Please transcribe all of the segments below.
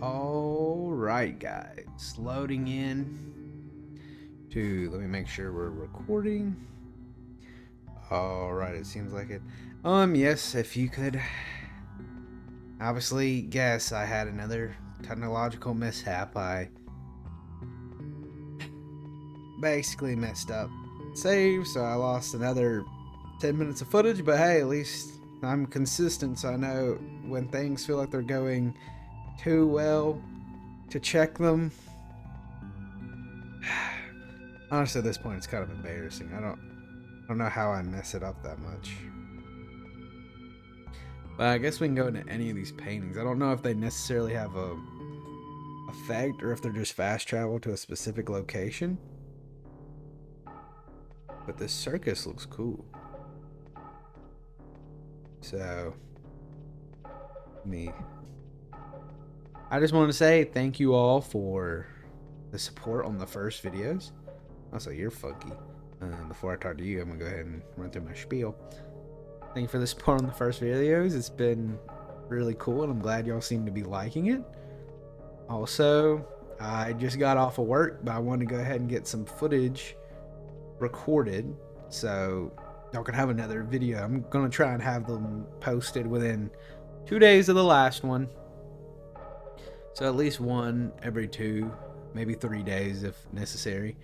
Alright guys, loading in to, let me make sure we're recording. Alright, it seems like it. Yes, if you could obviously guess, I had another technological mishap. I basically messed up save, so I lost another 10 minutes of footage, but hey, at least I'm consistent, so I know when things feel like they're going too well to check them. Honestly, at this point, it's kind of embarrassing. I don't know how I mess it up that much. But I guess we can go into any of these paintings. I don't know if they necessarily have a effect or if they're just fast travel to a specific location. But this circus looks cool. So, I just want to say thank you all for the support on the first videos. Also, you're funky. Before I talk to you, I'm gonna go ahead and run through my spiel. Thank you for the support on the first videos. It's been really cool, and I'm glad y'all seem to be liking it. Also, I just got off of work, but I wanted to go ahead and get some footage recorded so y'all can have another video. I'm gonna try and have them posted within 2 days of the last one. So at least one every 2, maybe 3 days if necessary.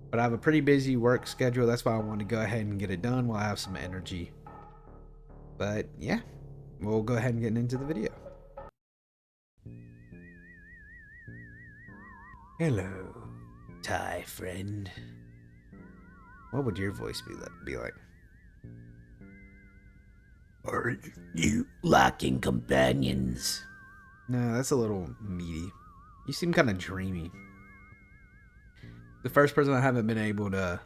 But I have a pretty busy work schedule. That's why I want to go ahead and get it done while I have some energy. But yeah, we'll go ahead and get into the video. Hello, Thai friend. What would your voice be like? Are you lacking companions? No, that's a little meaty. You seem kind of dreamy. The first person I haven't been able to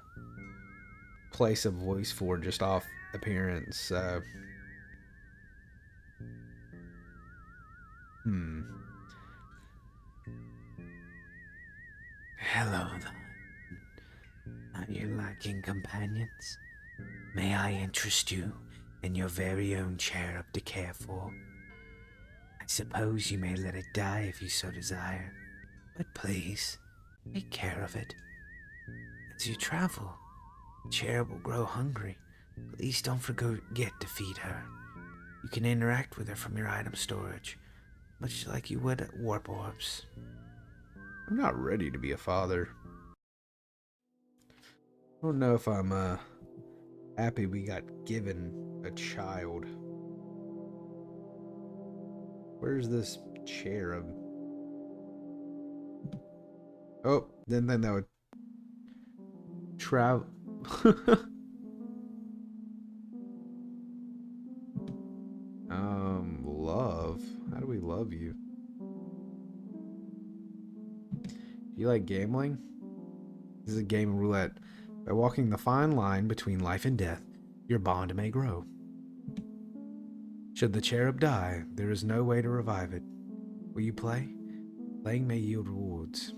place a voice for just off appearance, so... Hello there. Are you lacking companions? May I interest you in your very own cherub to care for? I suppose you may let it die if you so desire, but please, take care of it. As you travel, the cherub will grow hungry. Please don't forget to feed her. You can interact with her from your item storage, much like you would at warp orbs. I'm not ready to be a father. I don't know if I'm happy we got given a child. Where's this cherub? Oh, didn't think that would travel. Love. How do we love you? Do you like gambling? This is a game of roulette. By walking the fine line between life and death, your bond may grow. Should the cherub die, there is no way to revive it. Will you play? Playing may yield rewards.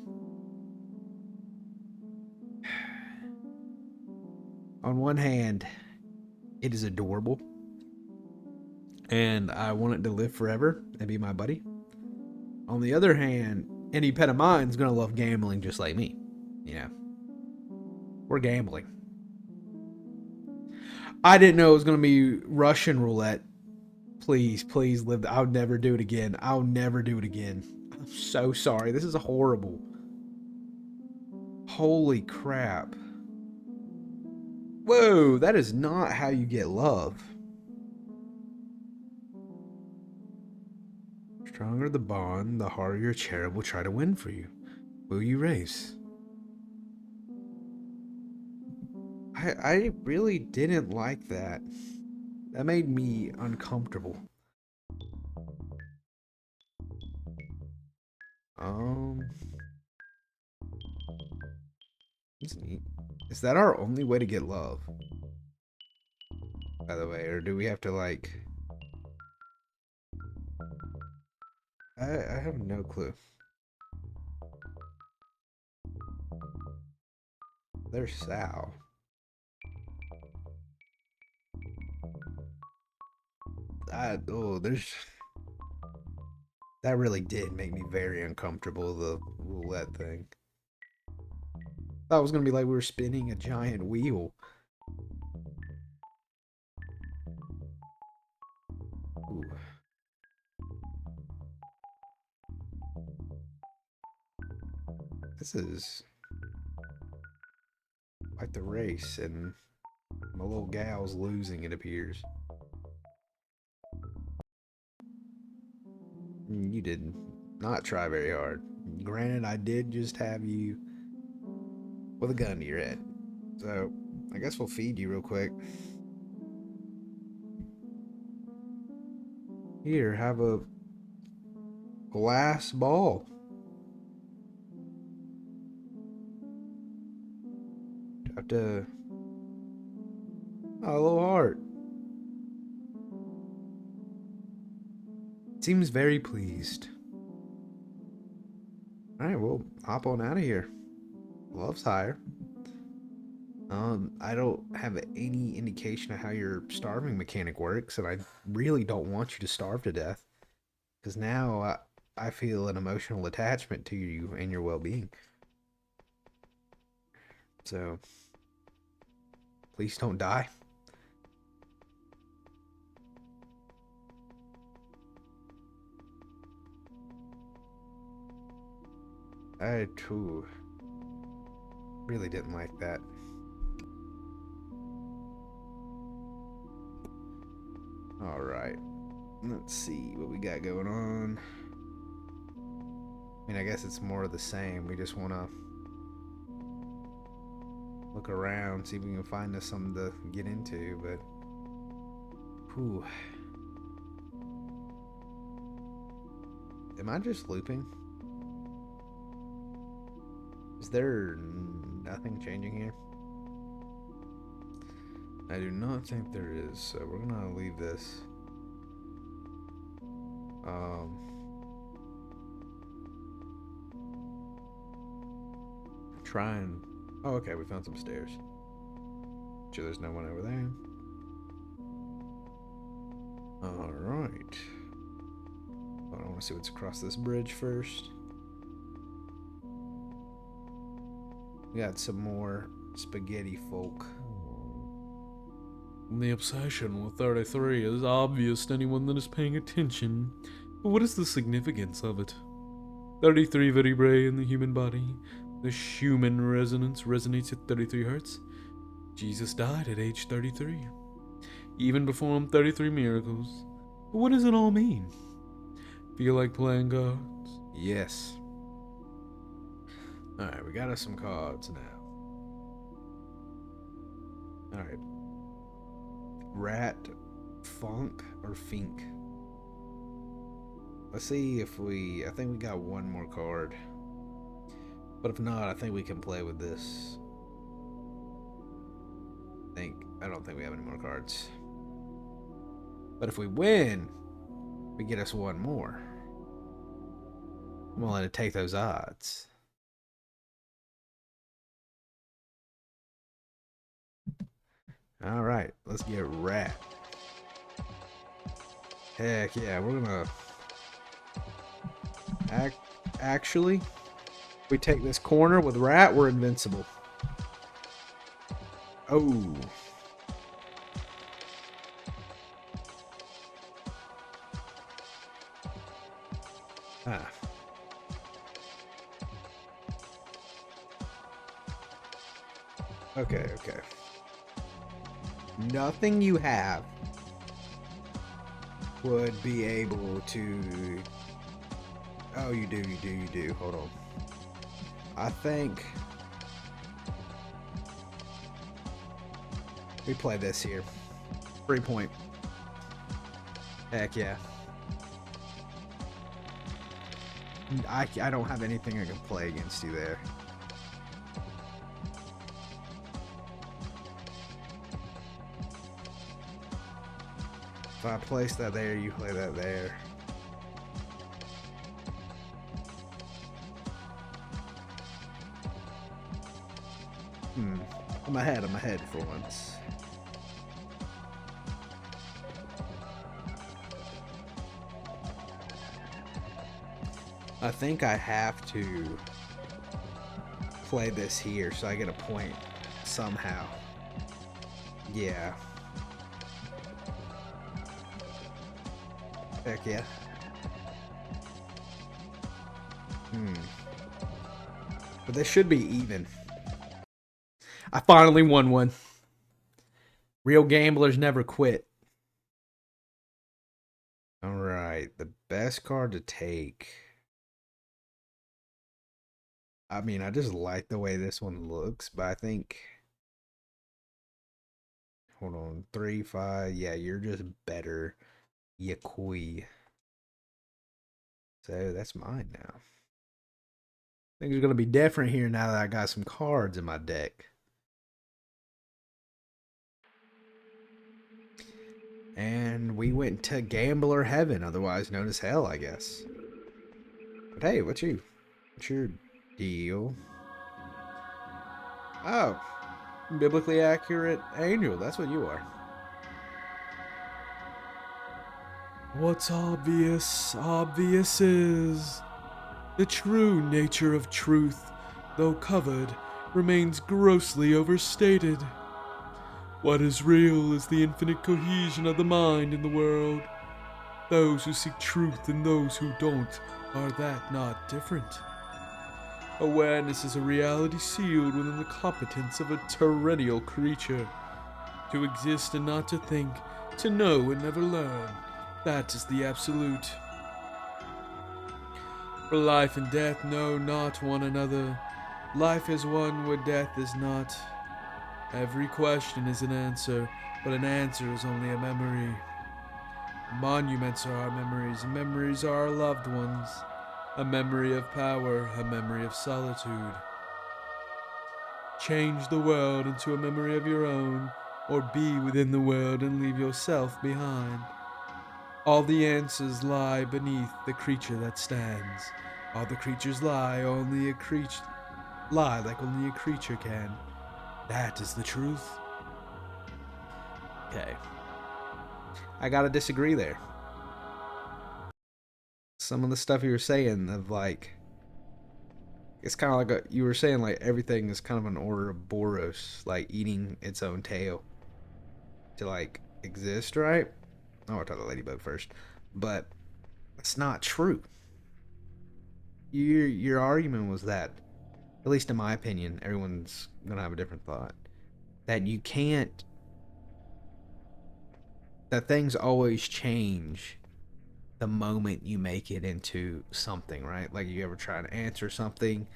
On one hand, it is adorable, and I want it to live forever and be my buddy. On the other hand, any pet of mine is going to love gambling just like me. You know, we're gambling. I didn't know it was going to be Russian roulette. Please, please live. I'll never do it again. I'll never do it again. I'm so sorry. This is horrible. Holy crap. Whoa, that is not how you get love. Stronger the bond, the harder your cherub will try to win for you. Will you race? I really didn't like that. That made me uncomfortable. That's neat. Is that our only way to get love? By the way, or do we have to like... I have no clue. There's Sal. There's... That really did make me very uncomfortable, the roulette thing. Thought it was gonna be like we were spinning a giant wheel. Ooh. This is quite the race, and my little gal's losing, it appears. You did not try very hard. Granted, I did just have you with a gun to your head. So, I guess we'll feed you real quick. Here, have a glass ball. Have to... Oh, a little heart. Seems very pleased. Alright, well, hop on out of here. Love's higher. I don't have any indication of how your starving mechanic works, and I really don't want you to starve to death. Because now I feel an emotional attachment to you and your well-being. So, please don't die. I, too, really didn't like that. Alright. Let's see what we got going on. I mean, I guess it's more of the same. We just want to look around, see if we can find us something to get into, but... Whew. Am I just looping? Is there nothing changing here? I do not think there is, so we're gonna leave this. Try and... Oh, okay, we found some stairs. Sure there's no one over there. Alright. I want to see what's across this bridge first. We got some more spaghetti folk. The obsession with 33 is obvious to anyone that is paying attention. But what is the significance of it? 33 vertebrae in the human body. The Schumann resonance resonates at 33 hertz. Jesus died at age 33. Even performed 33 miracles. But what does it all mean? Feel like playing cards? Yes. Alright, we got us some cards now. Alright. Rat, Funk, or Fink? Let's see if we... I think we got one more card. But if not, I think we can play with this. I don't think we have any more cards. But if we win, we get us one more. I'm willing to take those odds. Alright, let's get Rat. Heck yeah, we're gonna... Actually, if we take this corner with Rat, we're invincible. Oh. Ah. Okay, okay. Nothing you have would be able to... Oh, you do. Hold on. I think... we play this here. 3 point. Heck yeah. I don't have anything I can play against you there. If I place that there, you play that there. I'm ahead for once. I think I have to play this here so I get a point somehow. Yeah. Heck yeah. But this should be even. I finally won one. Real gamblers never quit. Alright, the best card to take. I mean, I just like the way this one looks, but I think... Hold on, 3, 5. Yeah, you're just better. Yakui. So that's mine now. Things are going to be different here now that I got some cards in my deck. And we went to Gambler Heaven, otherwise known as Hell, I guess. But hey, what's your deal? Oh, biblically accurate angel. That's what you are. What's obvious is the true nature of truth, though covered, remains grossly overstated. What is real is the infinite cohesion of the mind in the world. Those who seek truth and those who don't, are that not different? Awareness is a reality sealed within the competence of a terrestrial creature. To exist and not to think, to know and never learn, that is the absolute. For life and death know not one another. Life is one where death is not. Every question is an answer, but an answer is only a memory. Monuments are our memories, and memories are our loved ones. A memory of power, a memory of solitude. Change the world into a memory of your own, or be within the world and leave yourself behind. All the answers lie beneath the creature that stands. All the creatures lie like only a creature can. That is the truth. Okay. I gotta disagree there. Some of the stuff you were saying of like, it's kind of like you were saying like everything is kind of an order of Boros, like eating its own tail to like exist, right? Oh, I'll talk to Ladybug first, but it's not true. Your argument was that, at least in my opinion, everyone's gonna have a different thought, that you can't, that things always change the moment you make it into something, right? Like you ever try to answer something,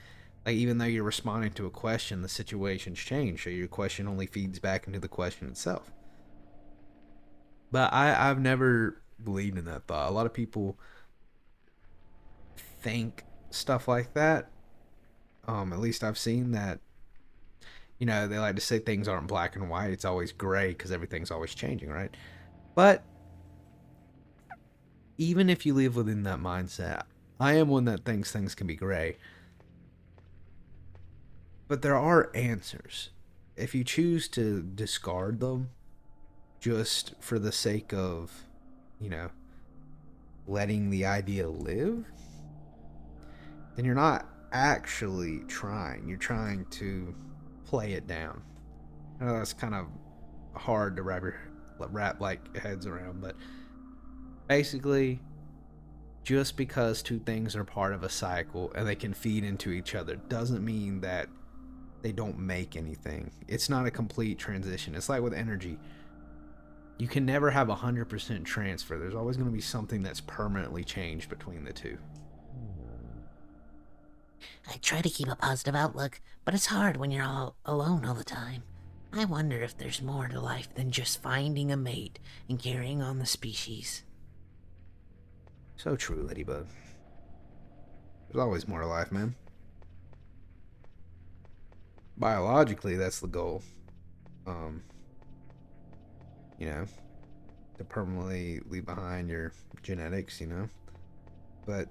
like even though you're responding to a question, the situation's changed, so your question only feeds back into the question itself. But I've never believed in that thought. A lot of people think stuff like that. At least I've seen that. You know, they like to say things aren't black and white. It's always gray because everything's always changing, right? But even if you live within that mindset, I am one that thinks things can be gray. But there are answers. If you choose to discard them just for the sake of, you know, letting the idea live, then you're not actually trying. You're trying to play it down. I know that's kind of hard to wrap like heads around, but basically, just because two things are part of a cycle and they can feed into each other doesn't mean that they don't make anything. It's not a complete transition. It's like with energy. You can never have 100% transfer. There's always going to be something that's permanently changed between the two. I try to keep a positive outlook, but it's hard when you're all alone all the time. I wonder if there's more to life than just finding a mate and carrying on the species. So true, Ladybug. There's always more to life, man. Biologically, that's the goal. You know, to permanently leave behind your genetics, you know. But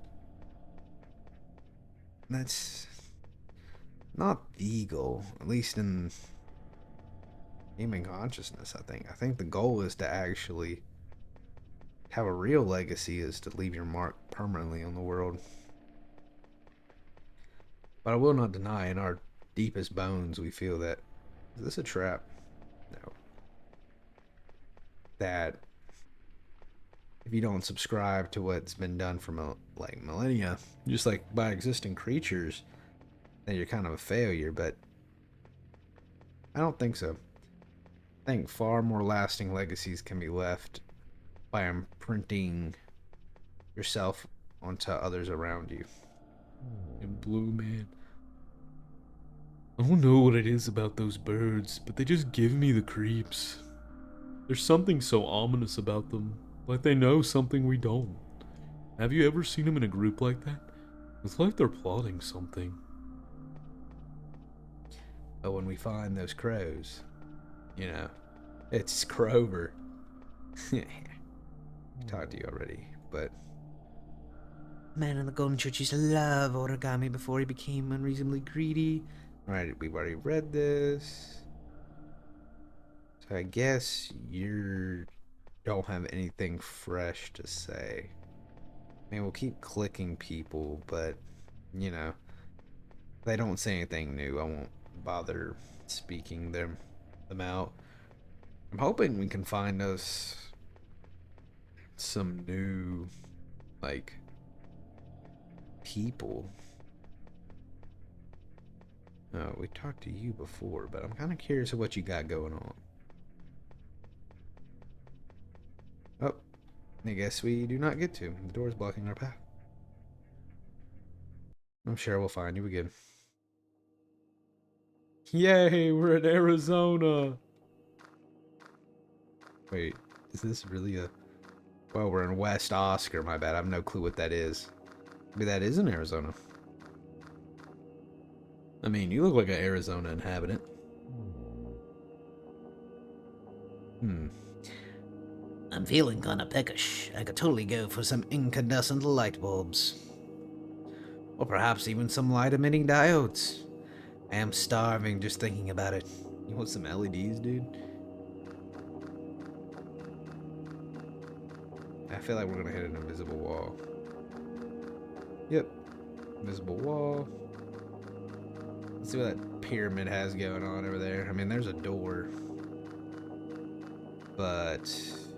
that's not the goal, at least in human consciousness, I think. I think the goal is to actually have a real legacy, is to leave your mark permanently on the world. But I will not deny in our deepest bones we feel that, is this a trap? No. That if you don't subscribe to what's been done for like millennia, just like by existing creatures, then you're kind of a failure. But I don't think so. I think far more lasting legacies can be left by imprinting yourself onto others around you. And Blue, man. I don't know what it is about those birds, but they just give me the creeps. There's something so ominous about them, like they know something we don't. Have you ever seen them in a group like that? It's like they're plotting something. But when we find those crows, you know, it's Crover. Talked to you already, but Man in the Golden Church used to love origami before he became unreasonably greedy. alright, we've already read this. So I guess you don't have anything fresh to say. I mean, we'll keep clicking people, but, you know, if they don't say anything new, I won't bother speaking them out. I'm hoping we can find us some new, like, people. Oh, we talked to you before, but I'm kind of curious of what you got going on. Oh, I guess we do not get to. The door's blocking our path. I'm sure we'll find you again. Yay, we're in Arizona! Wait, is this really a... Well, we're in West Oscar, my bad. I have no clue what that is. Maybe that is in Arizona. I mean, you look like an Arizona inhabitant. I'm feeling kinda peckish. I could totally go for some incandescent light bulbs. Or perhaps even some light-emitting diodes. I am starving just thinking about it. You want some LEDs, dude? I feel like we're gonna hit an invisible wall. Yep. Invisible wall. Let's see what that pyramid has going on over there. I mean, there's a door. But this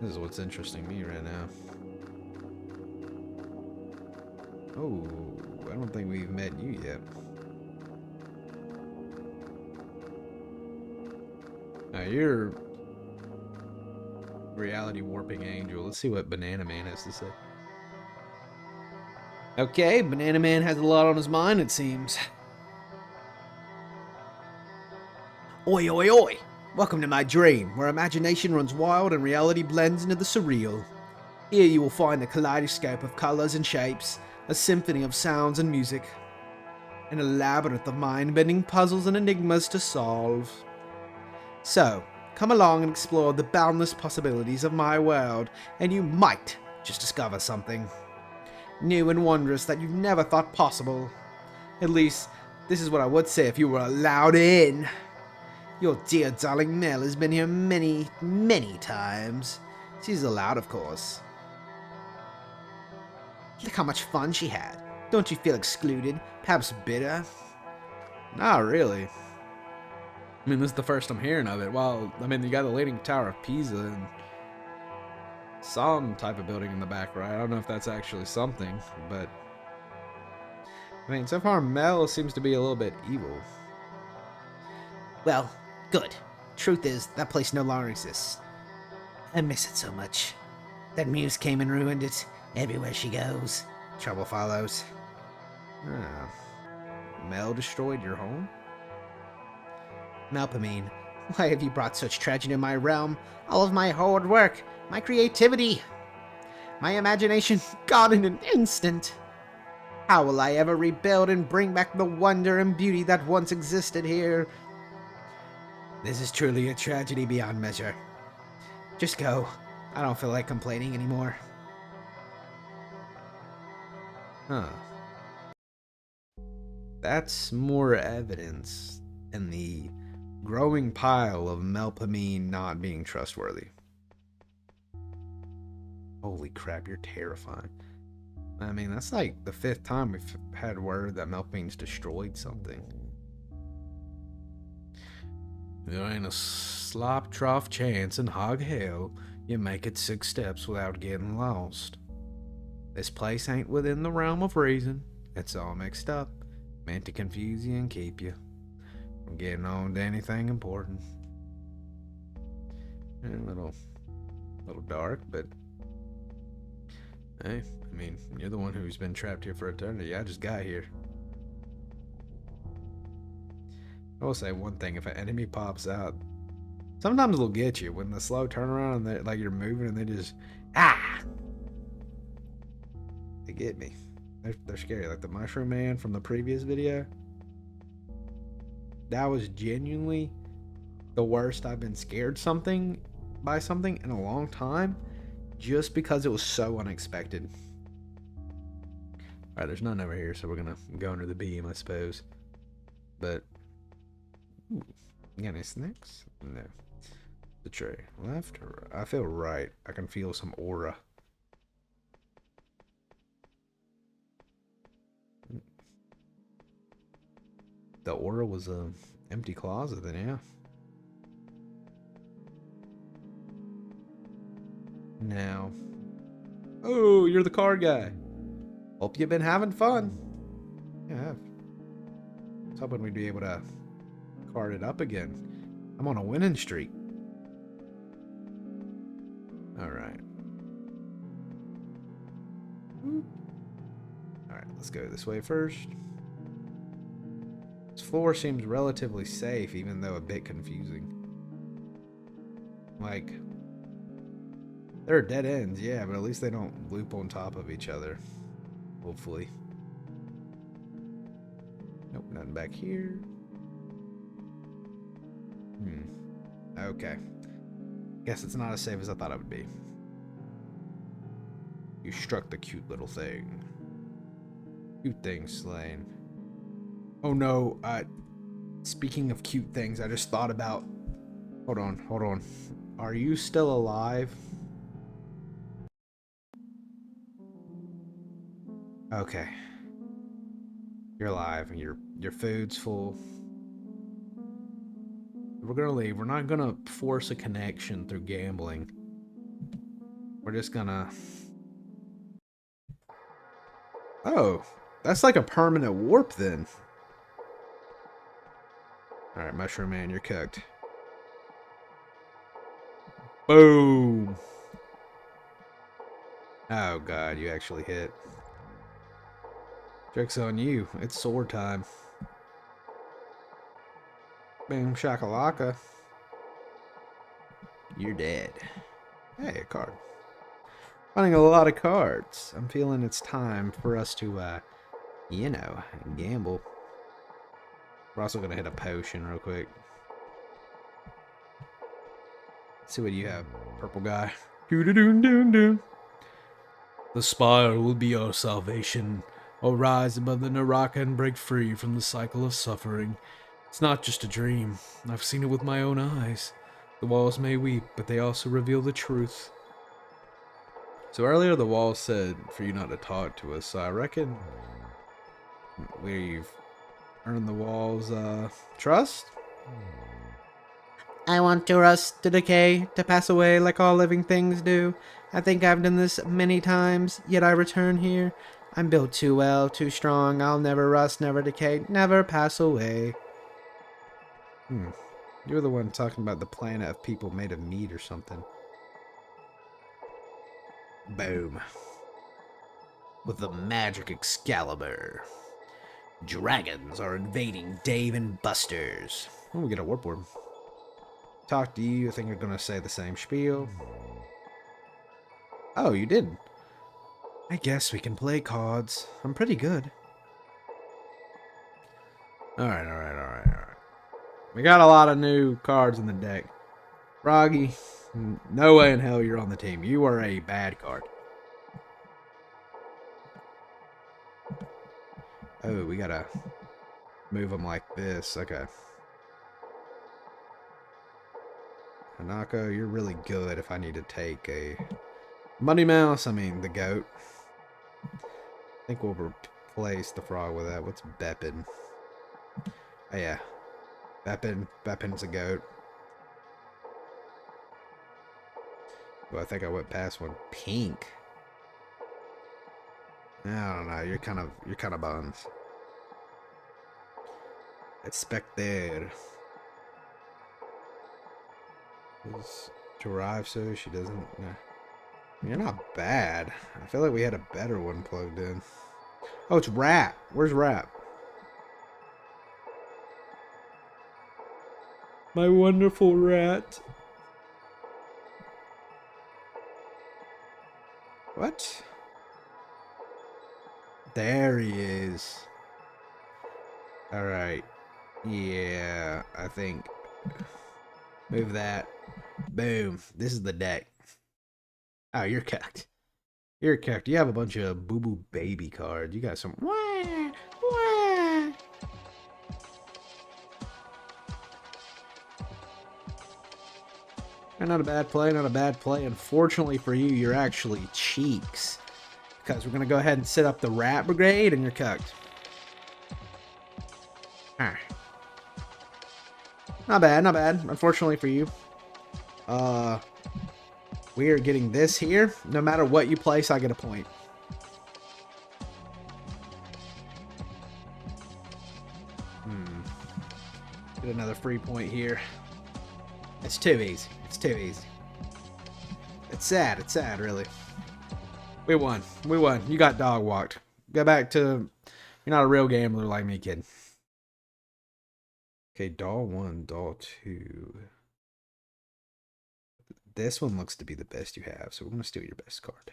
is what's interesting me right now. Oh, I don't think we've met you yet. Now you're reality warping angel. Let's see what Banana Man has to say. Okay, Banana Man has a lot on his mind, it seems. Oi, oi, oi! Welcome to my dream, where imagination runs wild and reality blends into the surreal. Here you will find a kaleidoscope of colors and shapes, a symphony of sounds and music, and a labyrinth of mind-bending puzzles and enigmas to solve. So, come along and explore the boundless possibilities of my world, and you might just discover something new and wondrous that you've never thought possible. At least, this is what I would say if you were allowed in. Your dear darling Mel has been here many, many times. She's allowed, of course. Look how much fun she had. Don't you feel excluded? Perhaps bitter? Not really. I mean, this is the first I'm hearing of it. Well, I mean, you got the Leaning Tower of Pisa and some type of building in the back, right? I don't know if that's actually something, but I mean, so far Mel seems to be a little bit evil. Well, good. Truth is, that place no longer exists. I miss it so much. That muse came and ruined it. Everywhere she goes, trouble follows. Ah. Mel destroyed your home? Melpomene, why have you brought such tragedy to my realm? All of my hard work, my creativity, my imagination gone in an instant. How will I ever rebuild and bring back the wonder and beauty that once existed here? This is truly a tragedy beyond measure. Just go. I don't feel like complaining anymore. Huh. That's more evidence in the growing pile of Melpomene not being trustworthy. Holy crap, you're terrifying. I mean, that's like the 5th time we've had word that Milkbean's destroyed something. There ain't a slop trough chance in hog hell you make it 6 steps without getting lost. This place ain't within the realm of reason. It's all mixed up, meant to confuse you and keep you from getting on to anything important. A little dark, but hey, I mean, you're the one who's been trapped here for eternity. I just got here. I will say one thing: if an enemy pops out, sometimes they'll get you when the slow turnaround and like you're moving and they just they get me. They're scary. Like the mushroom man from the previous video. That was genuinely the worst I've been scared by something in a long time, just because it was so unexpected. Alright, there's none over here, so we're gonna go under the beam, I suppose. But ooh, you got any snacks? No. The tray. Left or right? I feel right. I can feel some aura. The aura was a empty closet then, yeah. Now. Oh, you're the card guy. Hope you've been having fun. Yeah, I have. I was hoping we'd be able to card it up again. I'm on a winning streak. Alright. Alright, let's go this way first. This floor seems relatively safe, even though a bit confusing. Like, there are dead ends, yeah, but at least they don't loop on top of each other. Hopefully. Nope, nothing back here. Okay. Guess it's not as safe as I thought it would be. You struck the cute little thing. Cute thing slain. Oh no, speaking of cute things, I just thought about... Hold on. Are you still alive? Okay. You're alive and your food's full. We're gonna leave. We're not gonna force a connection through gambling. We're just gonna... Oh, that's like a permanent warp then. Alright, Mushroom Man, you're cooked. Boom! Oh god, you actually hit. Joke's on you. It's sword time. Boom shakalaka. You're dead. Hey, a card. Finding a lot of cards. I'm feeling it's time for us to, you know, gamble. We're also gonna hit a potion real quick. See what you have, purple guy. Doo-doo-doo-doo-doo. The spire will be our salvation. I'll rise above the Naraka and break free from the cycle of suffering. It's not just a dream. I've seen it with my own eyes. The walls may weep, but they also reveal the truth. So earlier the walls said for you not to talk to us, so I reckon we've earned the walls' trust? I want to rust, to decay, to pass away like all living things do. I think I've done this many times, yet I return here. I'm built too well, too strong. I'll never rust, never decay, never pass away. You're the one talking about the planet of people made of meat or something. Boom. With the magic Excalibur. Dragons are invading Dave and Buster's. Oh, we get a warp orb. Talk to you, I think you're gonna say the same spiel. Oh, you did. I guess we can play cards. I'm pretty good. Alright. We got a lot of new cards in the deck. Froggy, no way in hell you're on the team. You are a bad card. Oh, we gotta move them like this. Okay. Hanako, you're really good if I need to take a Money Mouse. I mean, the goat. I think we'll replace the frog with that. What's Beppin? Oh yeah. Beppin's a goat. Well, I think I went past one. Pink. I don't know. You're kind of buns. Expect there. Is Cherub so she doesn't. Nah. You're not bad. I feel like we had a better one plugged in. Oh, it's Rat. Where's Rat? My wonderful rat. What? There he is. Alright. Yeah, I think. Move that. Boom. This is the deck. Oh, you're cucked. You're cucked. You have a bunch of boo-boo baby cards. You got some. Wah, wah. Not a bad play, not a bad play. Unfortunately for you, you're actually cheeks. Because we're going to go ahead and set up the Rat Brigade, and you're cucked. Ah. Not bad, not bad. Unfortunately for you. We are getting this here. No matter what you place, I get a point. Get another free point here. It's too easy. It's too easy. It's sad. It's sad, really. We won. We won. You got dog walked. Go back to... You're not a real gambler like me, kid. Okay, doll 1, doll 2. This one looks to be the best you have, so we're going to steal your best card.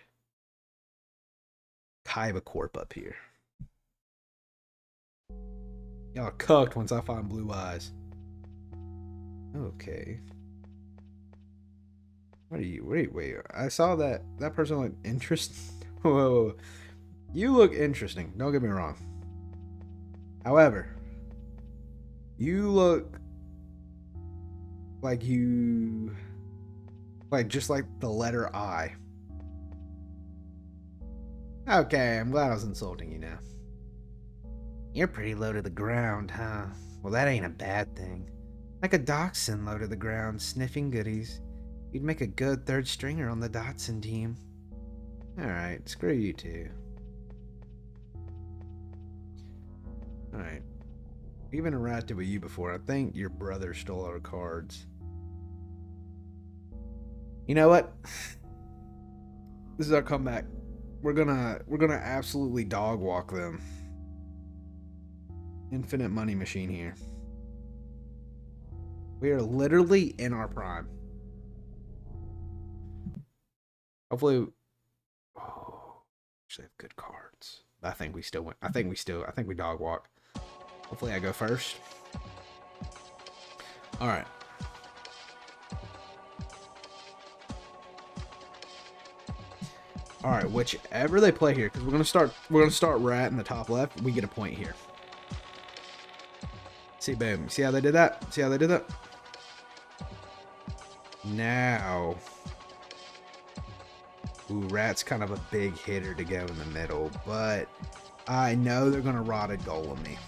Kaiba Corp up here. Y'all cooked once I find blue eyes. Okay. What are you? Wait. I saw that person looked interesting. Whoa. You look interesting. Don't get me wrong. However, you look like you... Like, just like the letter I. Okay, I'm glad I was insulting you now. You're pretty low to the ground, huh? Well, that ain't a bad thing. Like a dachshund low to the ground, sniffing goodies. You'd make a good third stringer on the Dotson team. Alright, screw you two. Alright. Even interacted with you before. I think your brother stole our cards. You know what? This is our comeback. We're gonna absolutely dog walk them. Infinite money machine here. We are literally in our prime. Hopefully, actually have good cards. I think we still win. I think we dog walk. Hopefully I go first. All right. All right, whichever they play here, because we're gonna start Rat in the top left. We get a point here. See, boom. See how they did that? See how they did that? Now, ooh, Rat's kind of a big hitter to go in the middle, but I know they're gonna rotted golem me.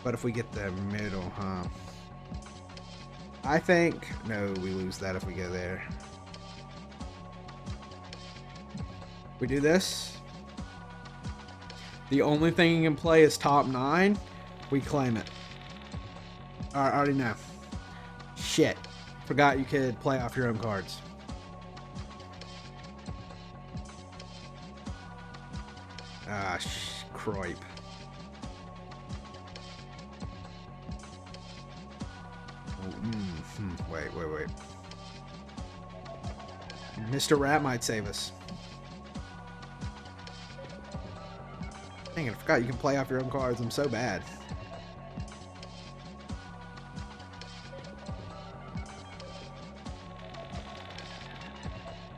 But if we get the middle, huh? I think... No, we lose that if we go there. We do this. The only thing you can play is top 9. We claim it. I already know. Shit. Forgot you could play off your own cards. Ah, cripe. Wait. Mr. Rat might save us. Dang it, I forgot you can play off your own cards. I'm so bad.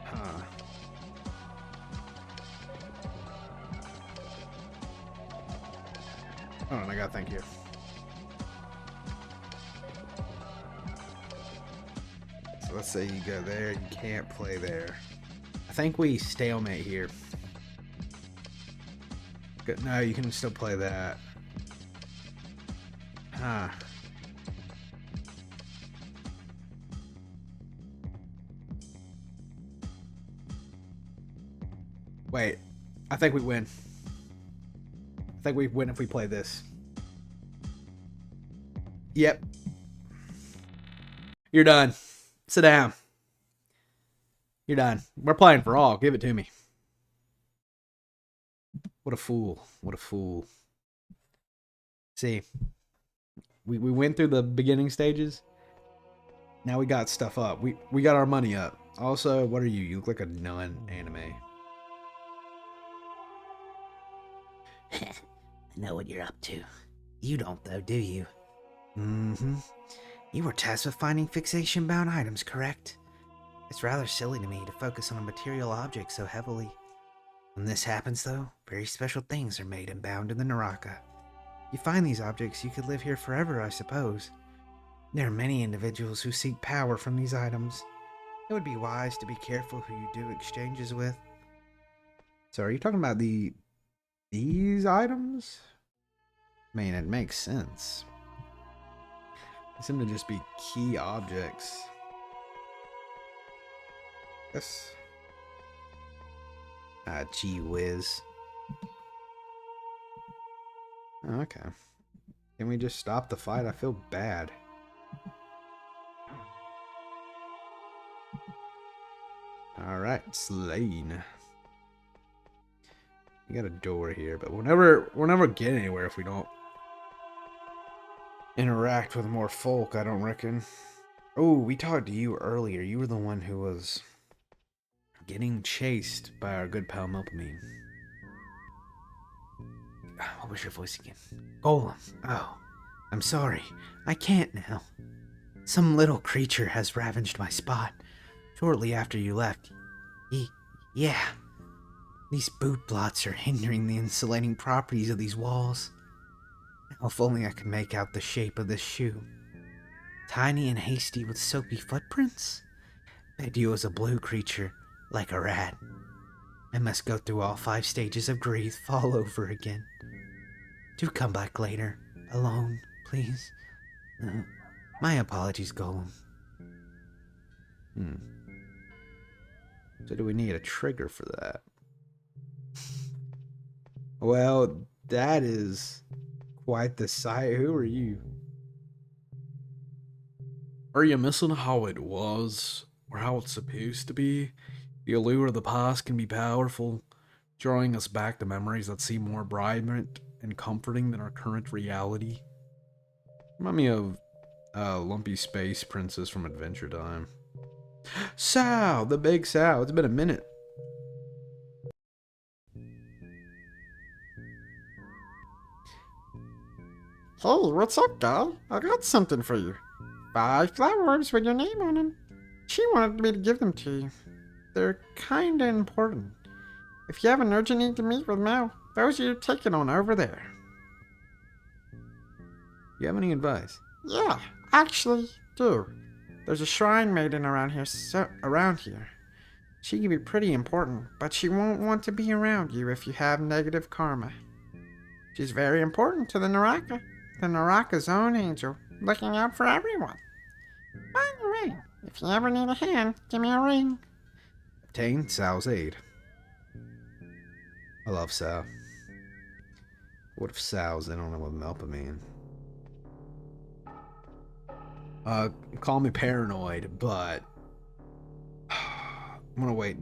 Huh. Hold on, I gotta think here. let's say you go there, you can't play there. I think we stalemate here. No, you can still play that. Huh. Wait, I think we win. I think we win if we play this. Yep. You're done. Sit down. You're done. We're playing for all. Give it to me. What a fool. What a fool. See, we went through the beginning stages. Now we got stuff up. We got our money up. Also, what are you? You look like a nun anime. I know what you're up to. You don't, though, do you? Mm-hmm. You were tasked with finding fixation-bound items, correct? It's rather silly to me to focus on a material object so heavily. When this happens, though, very special things are made and bound in the Naraka. You find these objects, you could live here forever, I suppose. There are many individuals who seek power from these items. It would be wise to be careful who you do exchanges with. So are you talking about these items? I mean, it makes sense. They seem to just be key objects. Yes. Ah, gee whiz. Okay. Can we just stop the fight? I feel bad. Alright, slain. You got a door here, but we'll never get anywhere if we don't interact with more folk, I don't reckon. Oh, we talked to you earlier. You were the one who was getting chased by our good pal Melpomene. What was your voice again? Golem. Oh, I'm sorry. I can't now. Some little creature has ravaged my spot shortly after you left. Yeah. These boot blots are hindering the insulating properties of these walls. Now, if only I could make out the shape of this shoe. Tiny and hasty with soapy footprints? Bet you was a blue creature, like a rat. I must go through all 5 stages of grief all over again. Do come back later, alone, please. My apologies, Golem. So do we need a trigger for that? Well, that is quite the sight. Who are you? Are you missing how it was, or how it's supposed to be? The allure of the past can be powerful, drawing us back to memories that seem more vibrant and comforting than our current reality. Remind me of Lumpy Space Princess from Adventure Time. Sal, the big Sal. It's been a minute. Hey, what's up, guy? I got something for you. 5 flowers with your name on them. She wanted me to give them to you. They're kinda important. If you have an urgent need to meet with Mel, those are your taking on over there. You have any advice? Yeah, actually, do. There's a shrine maiden around here. She can be pretty important, but she won't want to be around you if you have negative karma. She's very important to the Naraka. The Naraka's own angel, looking out for everyone. By the way, if you ever need a hand, give me a ring. Obtain Sal's aid. I love Sal. What if Sal's in on it with Melpomene? Call me paranoid, but I'm gonna wait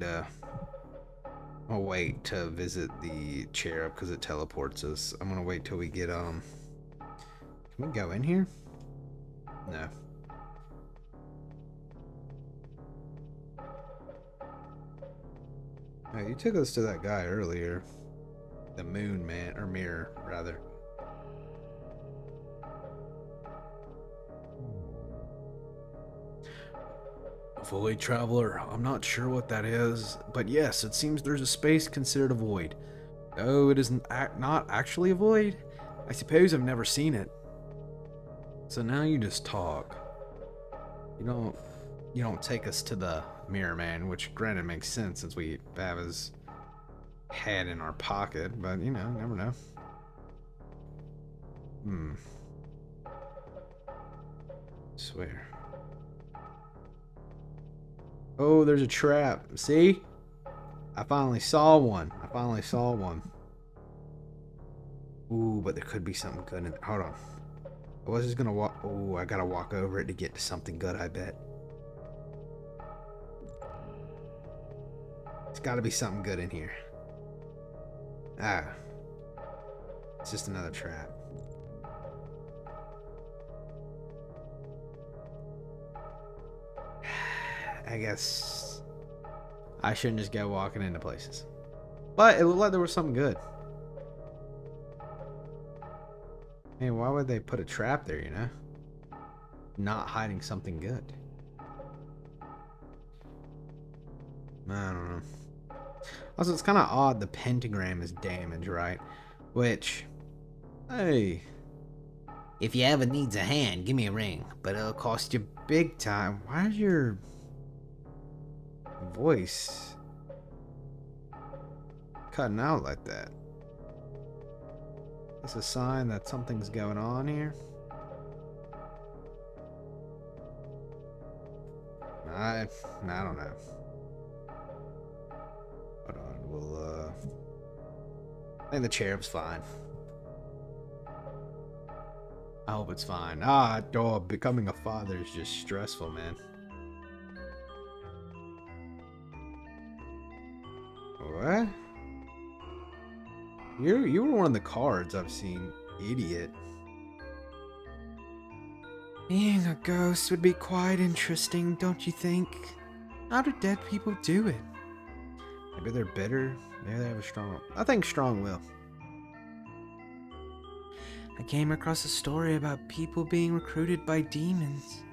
to visit the Cherub because it teleports us. I'm gonna wait till we get Can we go in here? No. Oh, you took us to that guy earlier. The moon man, or mirror, rather. Void Traveler, I'm not sure what that is, but yes, it seems there's a space considered a void. Oh, it isn't not actually a void? I suppose I've never seen it. So now you just talk. You don't you don't take us to the mirror man, which granted makes sense since we have his head in our pocket, but you know, never know. Swear. Oh, there's a trap. See? I finally saw one. Ooh, but there could be something good in it. Hold on. I was just gonna walk. Oh, I gotta walk over it to get to something good, I bet. It's gotta be something good in here. Ah. It's just another trap. I guess I shouldn't just go walking into places. But it looked like there was something good. Man, why would they put a trap there, you know? Not hiding something good. I don't know. Also, it's kind of odd the pentagram is damaged, right? Which, hey, If you ever needs a hand, give me a ring, but it'll cost you. big time. Why is your voice cutting out like that? It's a sign that something's going on here. I don't know. Hold on, we'll I think the cherub's fine. I hope it's fine. Becoming a father is just stressful, man. What? You were one of the cards I've seen, idiot. Being a ghost would be quite interesting, don't you think? How do dead people do it? Maybe they're bitter. Maybe they have a strong. I think strong will. I came across a story about people being recruited by demons.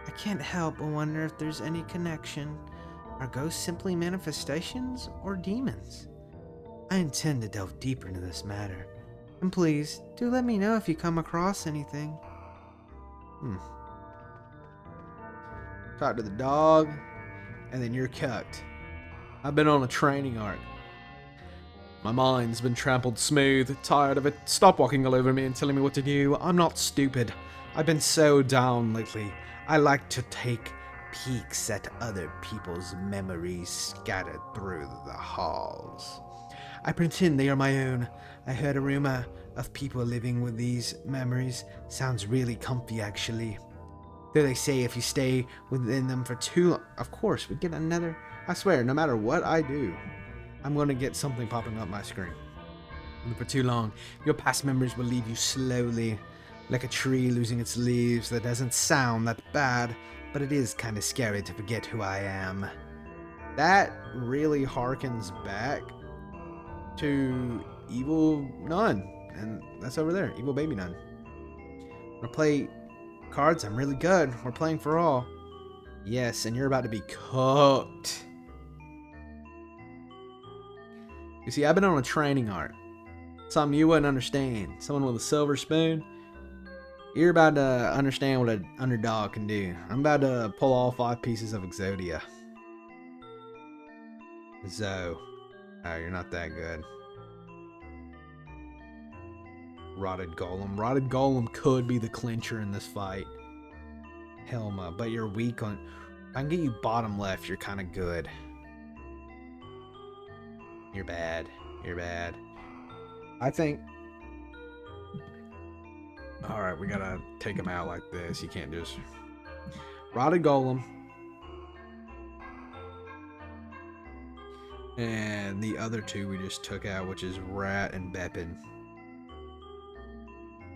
I can't help but wonder if there's any connection. Are ghosts simply manifestations or demons? I intend to delve deeper into this matter. And please, do let me know if you come across anything. Talk to the dog, and then you're cucked. I've been on a training arc. My mind's been trampled smooth, tired of it. Stop walking all over me and telling me what to do. I'm not stupid. I've been so down lately. I like to take peeks at other people's memories scattered through the halls. I pretend they are my own. I heard a rumor of people living with these memories. Sounds really comfy, actually. Though they say if you stay within them for too long, of course, we get another. I swear, no matter what I do, I'm going to get something popping up my screen. And for too long, your past memories will leave you slowly, like a tree losing its leaves. That doesn't sound that bad, but it is kind of scary to forget who I am. That really harkens back to Evil Nun, and that's over there, Evil Baby Nun. I'm gonna play cards. I'm really good. We're playing for all. Yes, and you're about to be cooked. You see, I've been on a training arc. Something you wouldn't understand. Someone with a silver spoon. You're about to understand what an underdog can do. I'm about to pull all 5 pieces of Exodia. So, oh, you're not that good. Rotted Golem. Rotted Golem could be the clincher in this fight. Helma, but you're weak on. If I can get you bottom left, you're kind of good. You're bad. You're bad. I think. Alright, we gotta take him out like this. You can't just. Rotted Golem. And the other 2 we just took out, which is Rat and Beppin.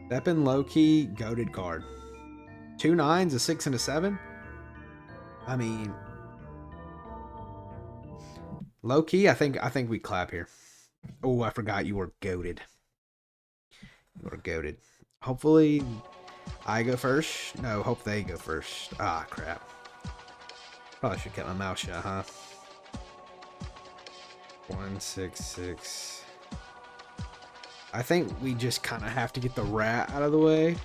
Beppin low-key goated card. 2 9s, a 6 and a 7. I mean, low-key, I think we clap here. Oh, I forgot you were goated. You were goated. Hopefully, I go first. No, hope they go first. Ah, crap. Probably should keep my mouth shut, huh? 1 6 6. I think we just kind of have to get the rat out of the way.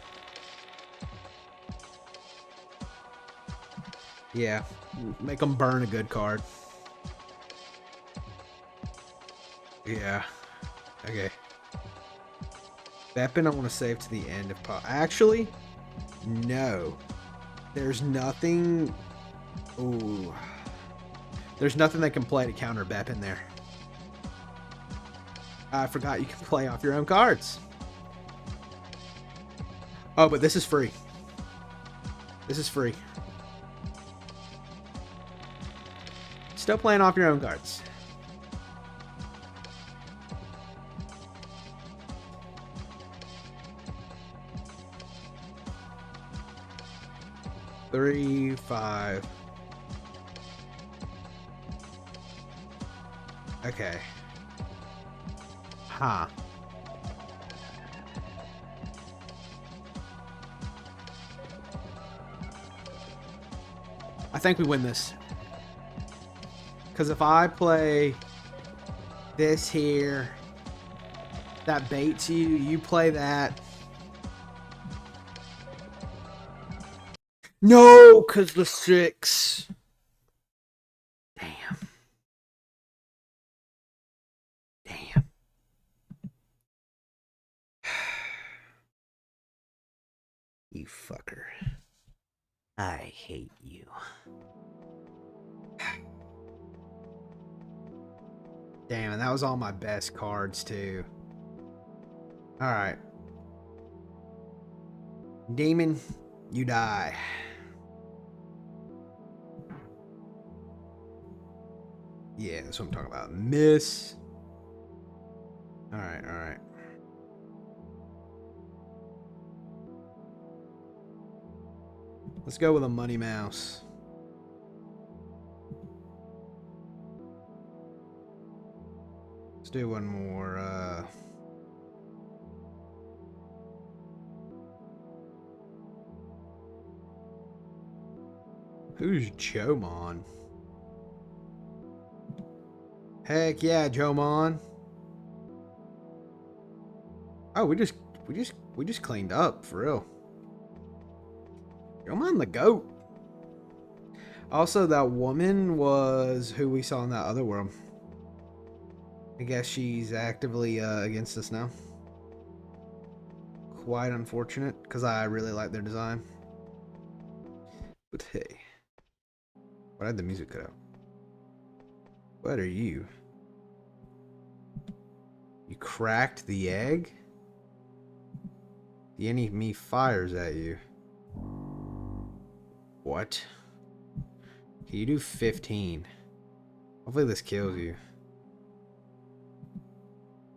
Yeah, make them burn a good card. Yeah. Okay. Beppin, I want to save to the end of Actually, no. There's nothing. Ooh. There's nothing they can play to counter Beppin there. I forgot you can play off your own cards. Oh, but this is free. This is free. Still playing off your own cards. Three, 5. Okay. Huh. I think we win this. Because if I play this here, that baits you, you play that. No, because the 6. Damn. Damn. You fucker. I hate you. Damn, and that was all my best cards, too. Alright. Demon, you die. Yeah, that's what I'm talking about. Miss. Alright, alright. Let's go with a money mouse. Let's do one more, Who's Jomon? Heck yeah, Jomon. Oh, we just cleaned up, for real. Jomon the GOAT. Also, that woman was who we saw in that other world. I guess she's actively against us now. Quite unfortunate, because I really like their design. But hey. Why did the music cut out? What are you? You cracked the egg? The enemy fires at you. What? Can you do 15? Hopefully this kills you.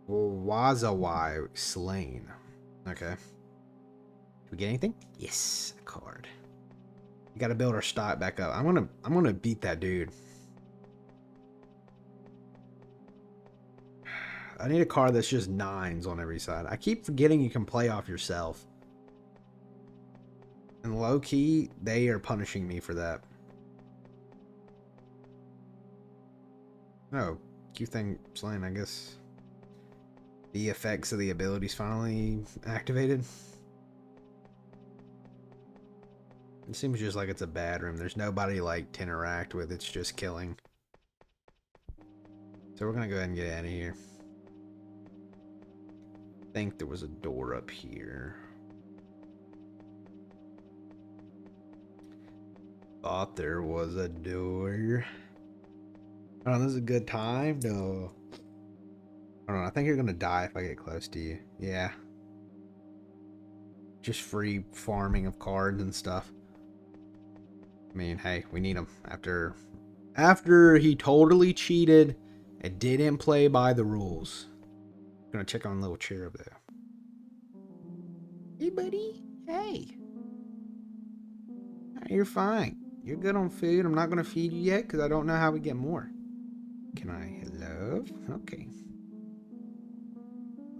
Wazawai slain. Okay. Did we get anything? Yes, a card. We gotta build our stock back up. I'm gonna beat that dude. I need a card that's just 9s on every side. I keep forgetting you can play off yourself. And low key, they are punishing me for that. Oh, Q thing slain, I guess. The effects of the abilities finally activated. It seems just like it's a bad room. There's nobody like to interact with. It's just killing. So we're gonna go ahead and get out of here. I think there was a door up here. Thought there was a door. Oh, this is a good time. No. I don't know. I think you're gonna die if I get close to you. Yeah. Just free farming of cards and stuff. I mean, hey, we need him after he totally cheated and didn't play by the rules. I'm gonna check on little Cherub though. Hey, buddy. Hey. You're fine. You're good on food. I'm not gonna feed you yet because I don't know how we get more. Can I? Hello? Okay.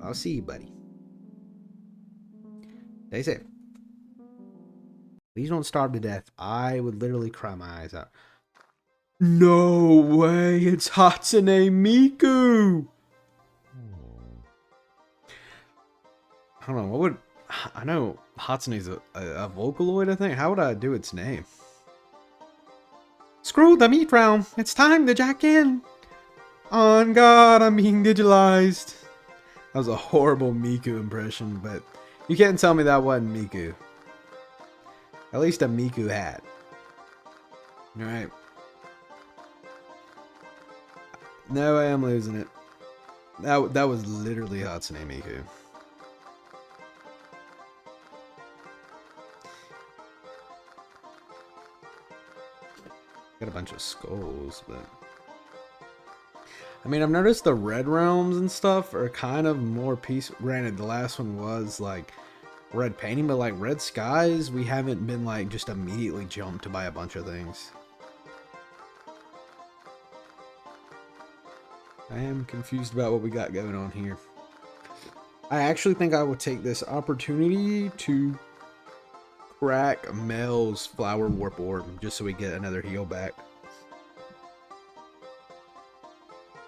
I'll see you, buddy. Stay safe. Please don't starve to death. I would literally cry my eyes out. No way! It's Hatsune Miku! I don't know, what would... I know Hatsune's a Vocaloid, I think. How would I do its name? Screw the meat realm. It's time to jack in. On God, I'm being digitalized. That was a horrible Miku impression, but you can't tell me that wasn't Miku. At least a Miku hat. Alright. No way I'm losing it. That was literally Hatsune Miku. Got a bunch of skulls, but... I mean, I've noticed the red realms and stuff are kind of more peaceful. Granted, the last one was, like, red painting, but, like, red skies, we haven't been, like, just immediately jumped to buy a bunch of things. I am confused about what we got going on here. I actually think I will take this opportunity to crack Mel's Flower Warp Orb just so we get another heal back.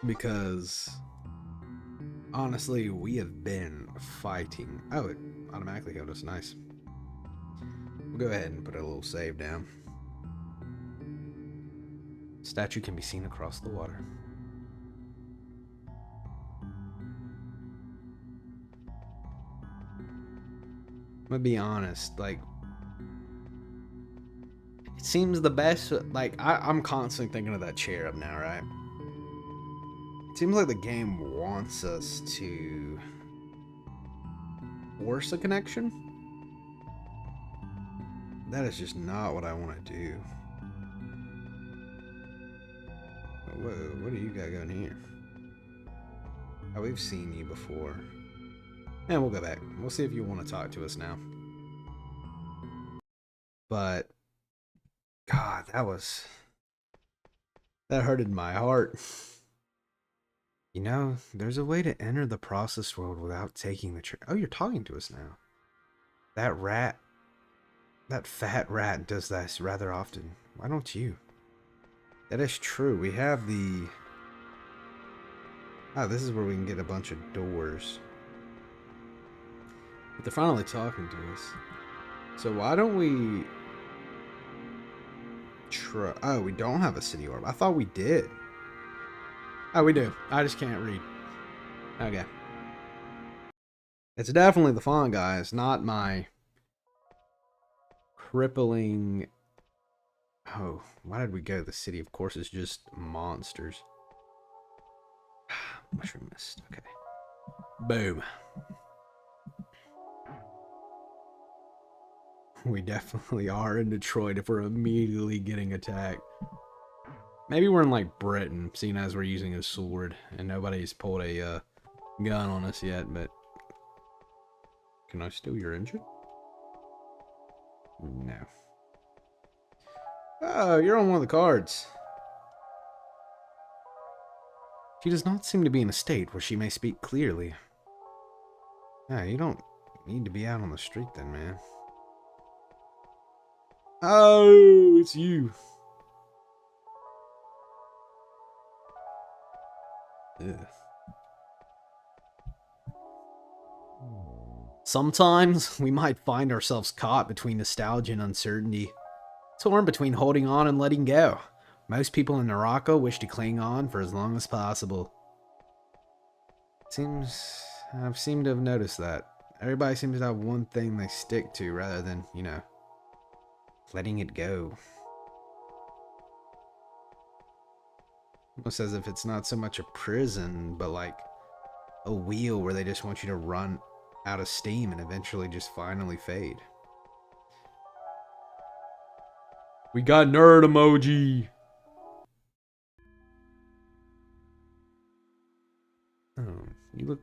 Because honestly, we have been fighting. Oh, it automatically healed us. Nice. We'll go ahead and put a little save down. Statue can be seen across the water. I'm gonna be honest, like, it seems the best, like, I'm constantly thinking of that Cherub now, right? It seems like the game wants us to force a connection. That is just not what I want to do. Whoa, what do you got going here? Oh, we've seen you before. And we'll go back. We'll see if you want to talk to us now. But, God, that hurted my heart. You know, there's a way to enter the process world without taking the Oh, you're talking to us now. That fat rat does this rather often. Why don't you? That is true. We have the... Oh, this is where we can get a bunch of doors. But they're finally talking to us. So why don't we... Oh, we don't have a city orb. I thought we did. Oh, we do. I just can't read. Okay. It's definitely the font, guys, not my crippling... Oh, why did we go to the city? Of course, it's just monsters. Mushroom mist. Okay. Boom. We definitely are in Detroit if we're immediately getting attacked. Maybe we're in, like, Britain, seeing as we're using a sword, and nobody's pulled a gun on us yet, but... Can I steal your engine? No. Oh, you're on one of the cards. She does not seem to be in a state where she may speak clearly. Yeah, you don't need to be out on the street then, man. Oh, it's you. Ugh. Sometimes we might find ourselves caught between nostalgia and uncertainty, torn between holding on and letting go. Most people in Naraka wish to cling on for as long as possible. I've seemed to have noticed that. Everybody seems to have one thing they stick to rather than, you know, letting it go. Almost as if it's not so much a prison, but like a wheel where they just want you to run out of steam and eventually just finally fade. We got nerd emoji. Oh, you look...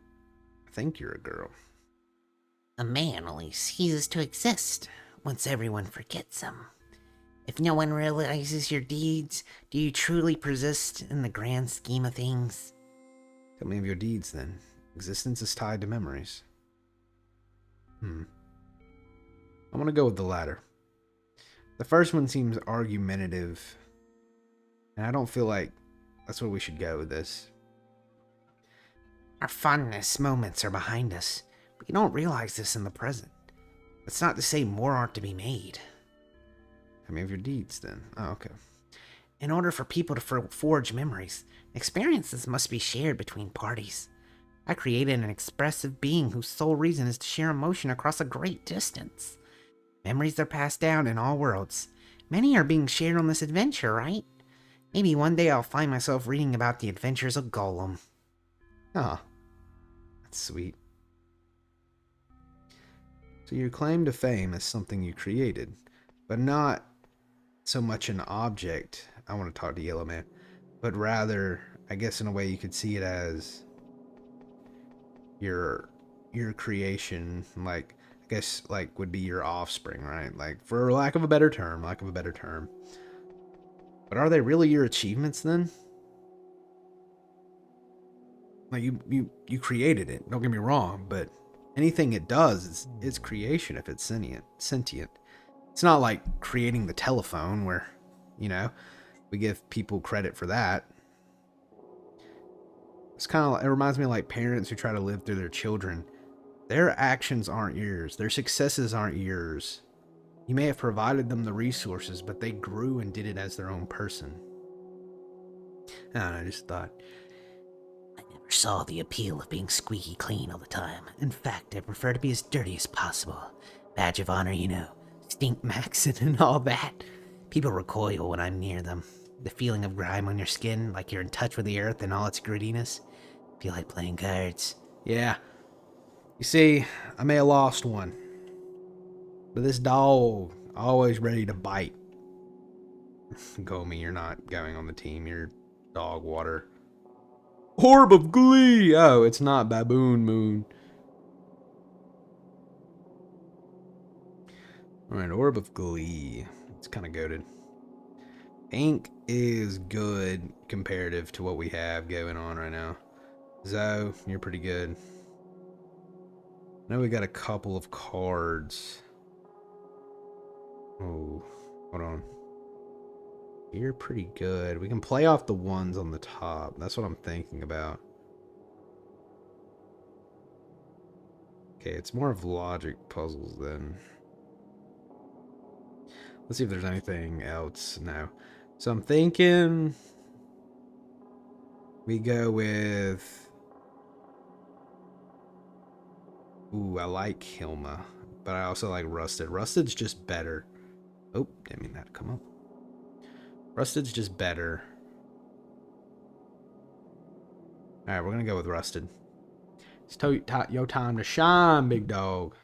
I think you're a girl. A man only ceases to exist once everyone forgets him. If no one realizes your deeds, do you truly persist in the grand scheme of things? Tell me of your deeds, then. Existence is tied to memories. I'm gonna go with the latter. The first one seems argumentative, and I don't feel like that's where we should go with this. Our fondness moments are behind us, but you don't realize this in the present. That's not to say more aren't to be made. Tell me of your deeds, then. Oh, okay. In order for people to forge memories, experiences must be shared between parties. I created an expressive being whose sole reason is to share emotion across a great distance. Memories are passed down in all worlds. Many are being shared on this adventure, right? Maybe one day I'll find myself reading about the adventures of Golem. Oh, that's sweet. So your claim to fame is something you created, but not so much an object. I want to talk to Yellow Man, but rather, I guess in a way you could see it as your creation, like I guess like would be your offspring, right? Like for lack of a better term, But are they really your achievements then? Like you created it. Don't get me wrong, but anything it does is creation if it's sentient. It's not like creating the telephone where, you know, we give people credit for that. It's kind of like, it reminds me of like parents who try to live through their children. Their actions aren't yours. Their successes aren't yours. You may have provided them the resources, but they grew and did it as their own person. And I just thought, I never saw the appeal of being squeaky clean all the time. In fact, I prefer to be as dirty as possible. Badge of honor, you know, stink maxing and all that. People recoil when I'm near them. The feeling of grime on your skin, like you're in touch with the earth and all its grittiness. Feel like playing cards. yeah, you see, I may have lost one, but this dog always ready to bite. Gomi, you're not going on the team. You're dog water. Orb of Glee! Oh, it's not Baboon Moon. Alright, Orb of Glee. It's kind of goated. Ink is good comparative to what we have going on right now. Zoe, you're pretty good. I know we got a couple of cards. Oh, hold on. You're pretty good. We can play off the ones on the top. That's what I'm thinking about. Okay, it's more of logic puzzles then. Let's see if there's anything else. No. So I'm thinking we go with... Ooh, I like Hilma, but I also like Rusted. Rusted's just better. Oh, didn't mean that to come up. Rusted's just better. Alright, we're gonna go with Rusted. It's your time to shine, big dog.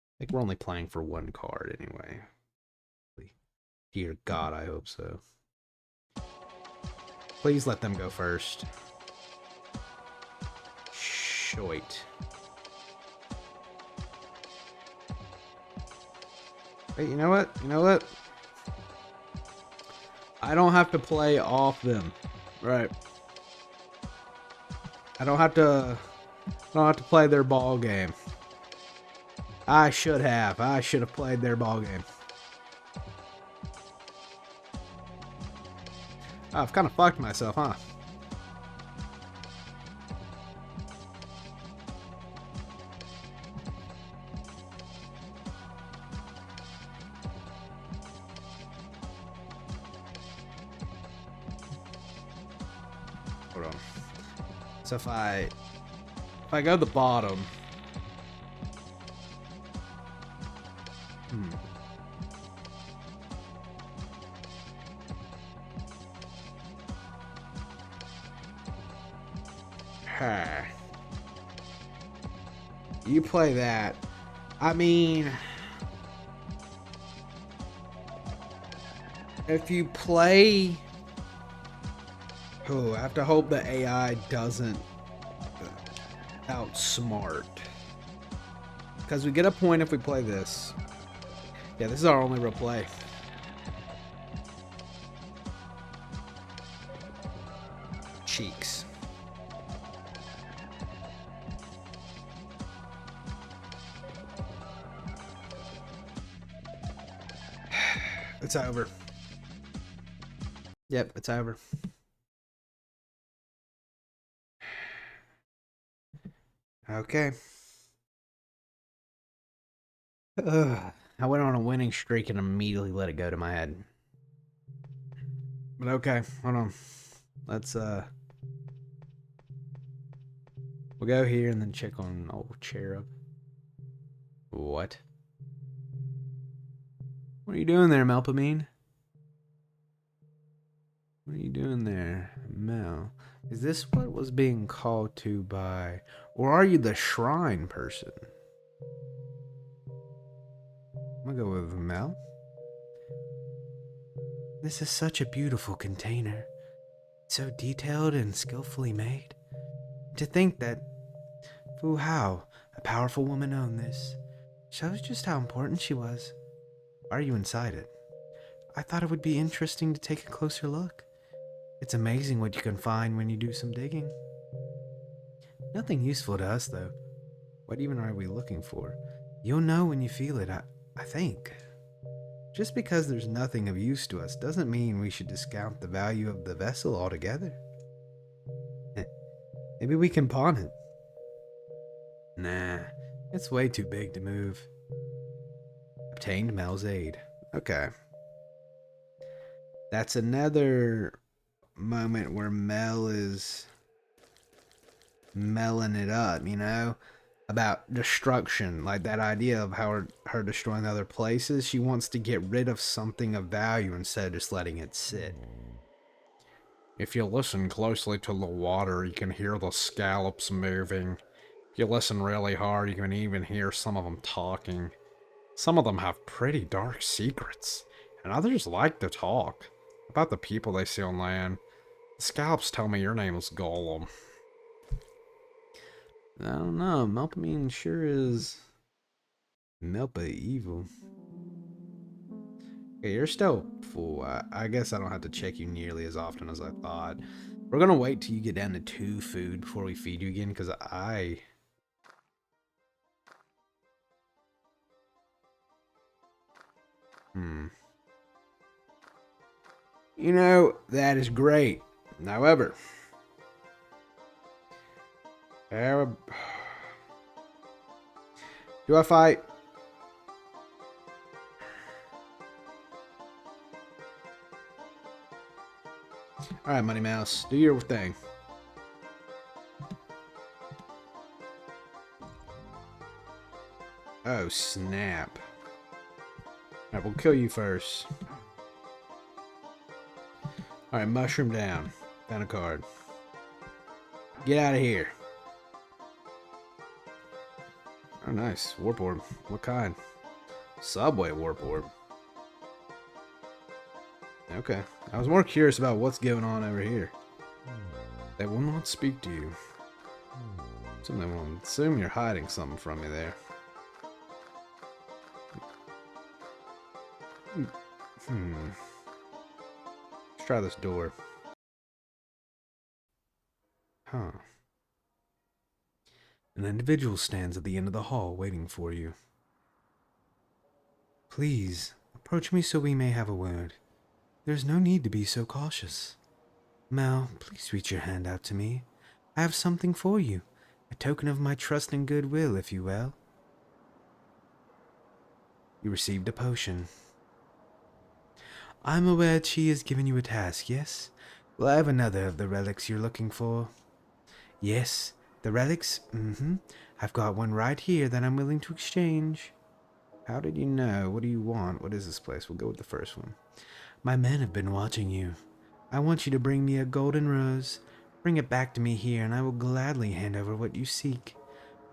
I think we're only playing for one card anyway. Dear God, I hope so. Please let them go first. Shoit. Wait, you know what? You know what? I don't have to play off them. Right. I don't have to play their ball game. I should have played their ball game. Oh, I've kind of fucked myself, huh? Hold on. So if I go to the bottom. You play that. I mean, if you play... Oh, I have to hope the AI doesn't outsmart. Because we get a point if we play this. Yeah, this is our only real play. Cheeks. It's over. Yep, it's over. Okay. I went on a winning streak and immediately let it go to my head. But okay, hold on. Let's we'll go here and then check on old Cherub. What? What are you doing there, Melpamine? What are you doing there, Mel? Is this what was being called to by... Or are you the shrine person? I'm gonna go with Mel. This is such a beautiful container. So detailed and skillfully made. To think that Fu Hao, a powerful woman, owned this, shows just how important she was. Why are you inside it? I thought it would be interesting to take a closer look. It's amazing what you can find when you do some digging. Nothing useful to us, though. What even are we looking for? You'll know when you feel it, I think. Just because there's nothing of use to us doesn't mean we should discount the value of the vessel altogether. Maybe we can pawn it. Nah, it's way too big to move. Obtained Mel's aid. Okay. That's another moment where Mel is melling it up, you know? About destruction, like that idea of how her destroying other places. She wants to get rid of something of value instead of just letting it sit. If you listen closely to the water, you can hear the scallops moving. If you listen really hard, you can even hear some of them talking. Some of them have pretty dark secrets, and others like to talk about the people they see on land. The scallops tell me your name is Golem. I don't know. Melpamine sure is Melpa evil. Okay, you're still full. I guess I don't have to check you nearly as often as I thought. We're gonna wait till you get down to 2 food before we feed you again, because You know, that is great. However... Do I fight? Alright, Money Mouse. Do your thing. Oh, snap. Alright, we'll kill you first. Alright, mushroom down. Found a card. Get out of here. Oh, nice. Warp orb. What kind? Subway warp orb. Okay. I was more curious about what's going on over here. They will not speak to you. Something will assume you're hiding something from me there. Let's try this door. Huh. An individual stands at the end of the hall waiting for you. Please, approach me so we may have a word. There's no need to be so cautious. Mel, please reach your hand out to me. I have something for you, a token of my trust and goodwill, if you will. You received a potion. I'm aware she has given you a task, yes? Well, I have another of the relics you're looking for. Yes, the relics? I've got one right here that I'm willing to exchange. How did you know? What do you want? What is this place? We'll go with the first one. My men have been watching you. I want you to bring me a golden rose. Bring it back to me here, and I will gladly hand over what you seek.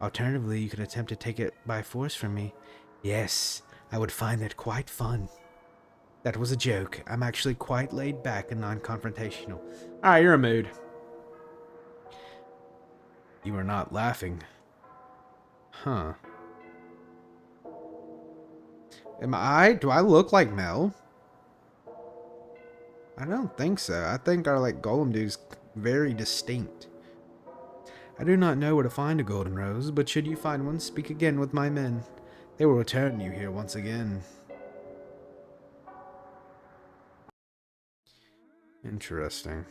Alternatively, you could attempt to take it by force from me. Yes, I would find that quite fun. That was a joke. I'm actually quite laid back and non-confrontational. Alright, you're in a mood. You are not laughing. Huh. Do I look like Mel? I don't think so. I think our golem dude's very distinct. I do not know where to find a golden rose, but should you find one, speak again with my men. They will return you here once again. Interesting.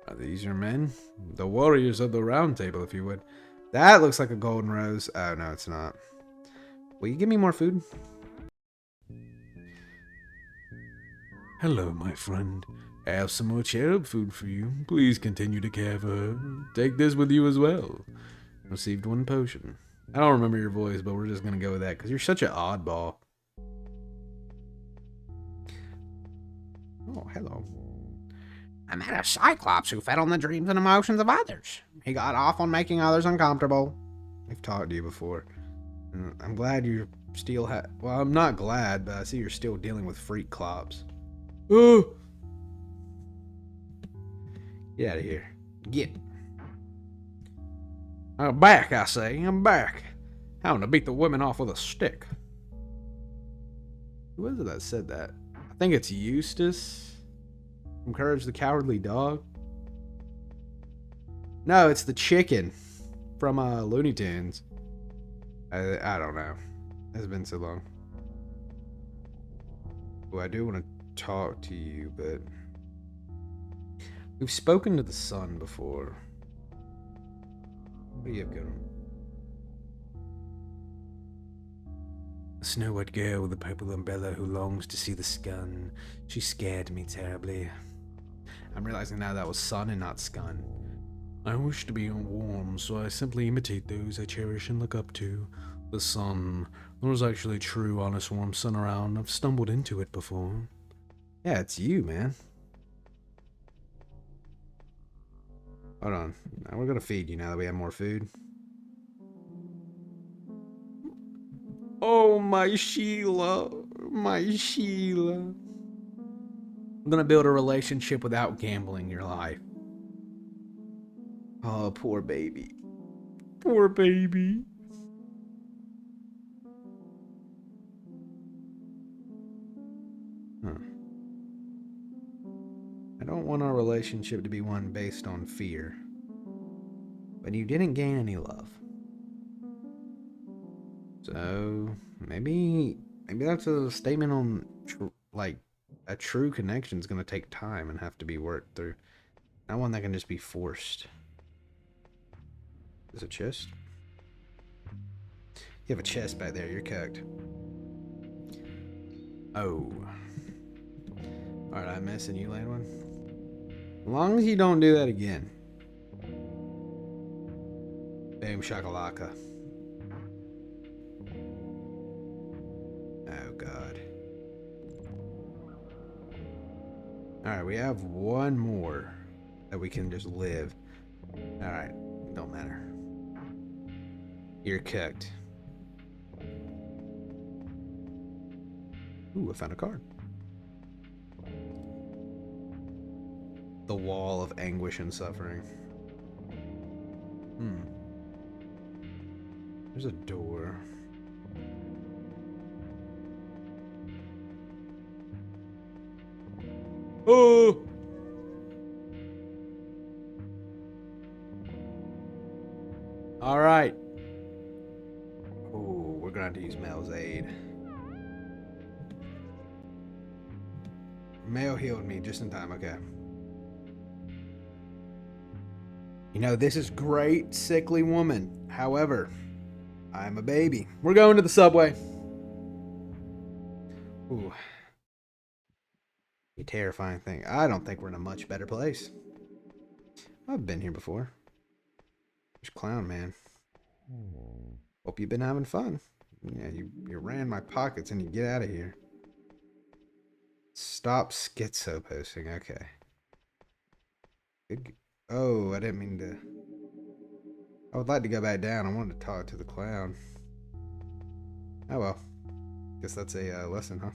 Are these your men? The warriors of the round table, if you would. That looks like a golden rose. Oh, no, it's not. Will you give me more food? Hello, my friend. I have some more cherub food for you. Please continue to care for her. Take this with you as well. Received 1 potion. I don't remember your voice, but we're just gonna go with that because you're such an oddball. Oh, hello. I met a Cyclops who fed on the dreams and emotions of others. He got off on making others uncomfortable. I've talked to you before. And I'm glad you're still well, I'm not glad, but I see you're still dealing with freak clops. Oh! Get out of here. Get. I'm back, I say. I'm back. I want to beat the women off with a stick. Who is it that said that? I think it's Eustace from Courage the Cowardly Dog. No, it's the chicken from Looney Tunes. I don't know. It's been so long. Well, I do want to talk to you, but we've spoken to the sun before. What do you have going on? A snow-white girl with a purple umbrella who longs to see the sun. She scared me terribly. I'm realizing now that was sun and not scun. I wish to be warm, so I simply imitate those I cherish and look up to. The sun. There was actually true, honest, warm sun around. I've stumbled into it before. Yeah, it's you, man. Hold on. Now we're gonna feed you now that we have more food. Oh, my Sheila. My Sheila. I'm gonna build a relationship without gambling your life. Oh, poor baby. Poor baby. Huh. I don't want our relationship to be one based on fear. But you didn't gain any love. So, maybe that's a statement on, like, a true connection is going to take time and have to be worked through. Not one that can just be forced. Is it a chest? You have a chest back there. You're cooked. Oh. Alright, I'm missing you, land one. As long as you don't do that again. Boom shakalaka. Oh god. Alright, we have one more that we can just live. Alright, don't matter. You're cooked. Ooh, I found a card. The wall of anguish and suffering. There's a door. Oh! Alright. Oh, we're gonna have to use Mel's aid. Mel healed me just in time, okay. You know, this is great, sickly woman. However, I'm a baby. We're going to the subway. Ooh. A terrifying thing. I don't think we're in a much better place. I've been here before. There's Clown Man. Hope you've been having fun. Yeah, you ran my pockets and you get out of here. Stop schizo posting. Okay. Oh, I didn't mean to. I would like to go back down. I wanted to talk to the clown. Oh well. Guess that's a lesson, huh?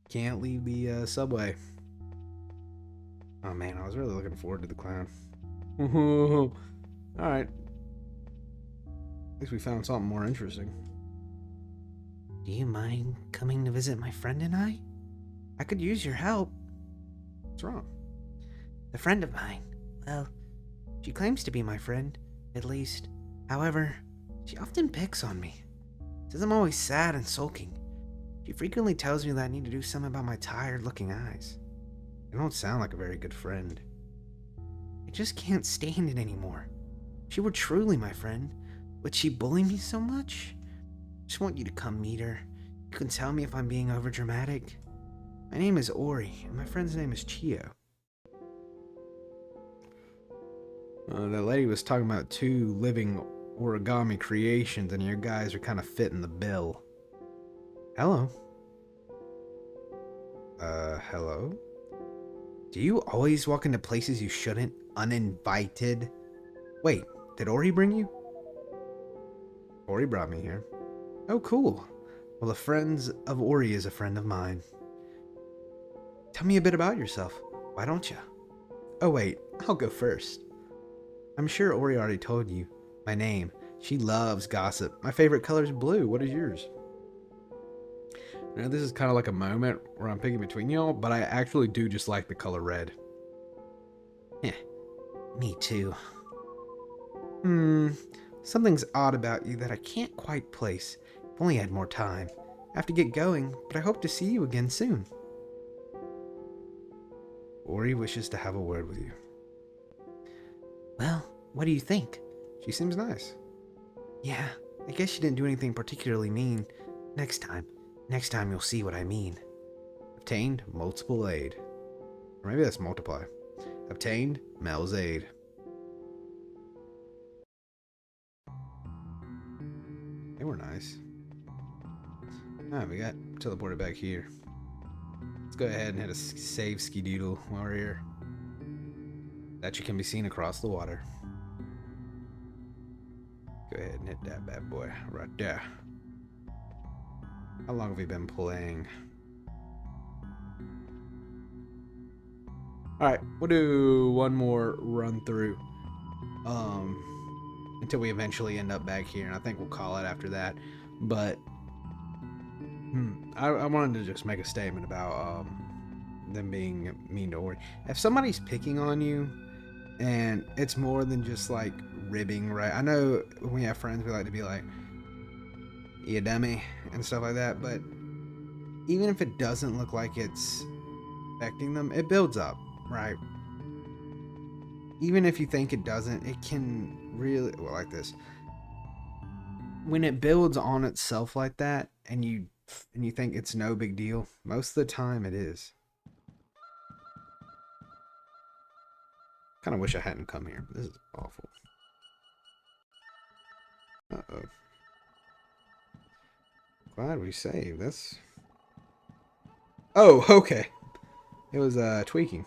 Can't leave the subway. Oh man, I was really looking forward to the clown. Alright. At least we found something more interesting. Do you mind coming to visit my friend and I? I could use your help. What's wrong? The friend of mine. Well, she claims to be my friend, at least. However, she often picks on me. Says I'm always sad and sulking. She frequently tells me that I need to do something about my tired-looking eyes. You don't sound like a very good friend. I just can't stand it anymore. She were truly my friend. Would she bully me so much? I just want you to come meet her. You can tell me if I'm being overdramatic. My name is Ori, and my friend's name is Chio. That lady was talking about 2 living origami creations, and your guys are kind of fitting the bill. Hello. Hello? Do you always walk into places you shouldn't, uninvited? Wait, did Ori bring you? Ori brought me here. Oh, cool. Well, a friend of Ori is a friend of mine. Tell me a bit about yourself. Why don't you? Oh, wait, I'll go first. I'm sure Ori already told you. My name. She loves gossip. My favorite color is blue. What is yours? Now, this is kind of like a moment where I'm picking between y'all, but I actually do just like the color red. Yeah, me too. Something's odd about you that I can't quite place. If only I had more time. I have to get going, but I hope to see you again soon. Ori wishes to have a word with you. Well, what do you think? She seems nice. Yeah, I guess she didn't do anything particularly mean. Next time you'll see what I mean. Obtained multiple aid. Or maybe that's multiply. Obtained Mel's aid. They were nice. Alright, we got teleported back here. Let's go ahead and hit a save ski-doodle while we're here. That you can be seen across the water. Go ahead and hit that bad boy right there. How long have we been playing? Alright, we'll do one more run through. Until we eventually end up back here, and I think we'll call it after that. But I wanted to just make a statement about them being mean to Ori. If somebody's picking on you, and it's more than just like ribbing, right? I know when we have friends, we like to be like, you dummy, and stuff like that, but even if it doesn't look like it's affecting them, it builds up, right? Even if you think it doesn't, it can really, well, like this. When it builds on itself like that, and you think it's no big deal, most of the time it is. Kind of wish I hadn't come here. This is awful. Uh-oh. Glad we saved. That's... Oh, okay. It was tweaking.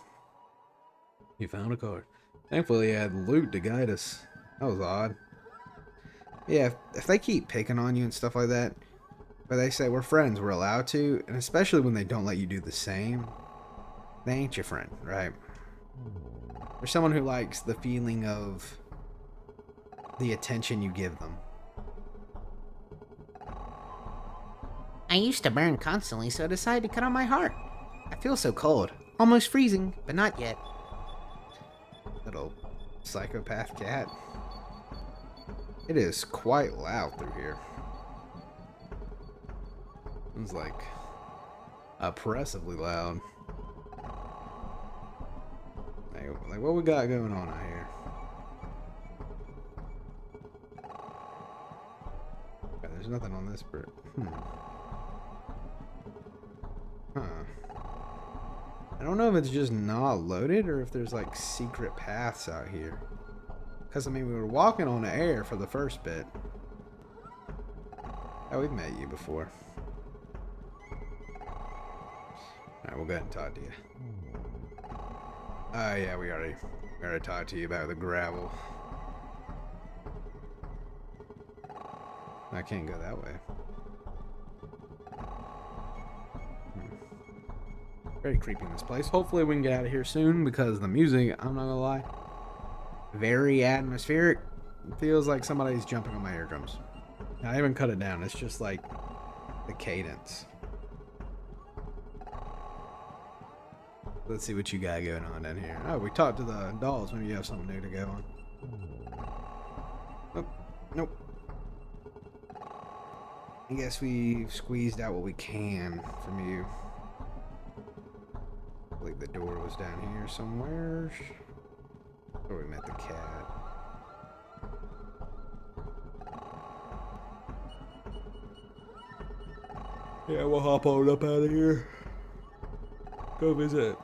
You found a card. Thankfully, he had loot to guide us. That was odd. Yeah, if they keep picking on you and stuff like that, but they say we're friends, we're allowed to, and especially when they don't let you do the same, they ain't your friend, right? Or someone who likes the feeling of the attention you give them. I used to burn constantly, so I decided to cut on my heart. I feel so cold. Almost freezing, but not yet. Little psychopath cat. It is quite loud through here. It's like oppressively loud. Like what we got going on out here? Yeah, there's nothing on this bird. Huh. I don't know if it's just not loaded or if there's like secret paths out here. Because, I mean, we were walking on the air for the first bit. Oh, we've met you before. Alright, we'll go ahead and talk to you. Oh, yeah, we already talked to you about the gravel. I can't go that way. Very creepy in this place. Hopefully we can get out of here soon because the music, I'm not gonna lie, very atmospheric. It feels like somebody's jumping on my eardrums. I haven't cut it down. It's just like the cadence. Let's see what you got going on down here. Oh, we talked to the dolls. Maybe you have something new to go on. Nope. Nope. I guess we've squeezed out what we can from you. I believe the door was down here somewhere. Where we met the cat. Yeah, we'll hop on up out of here. Go visit.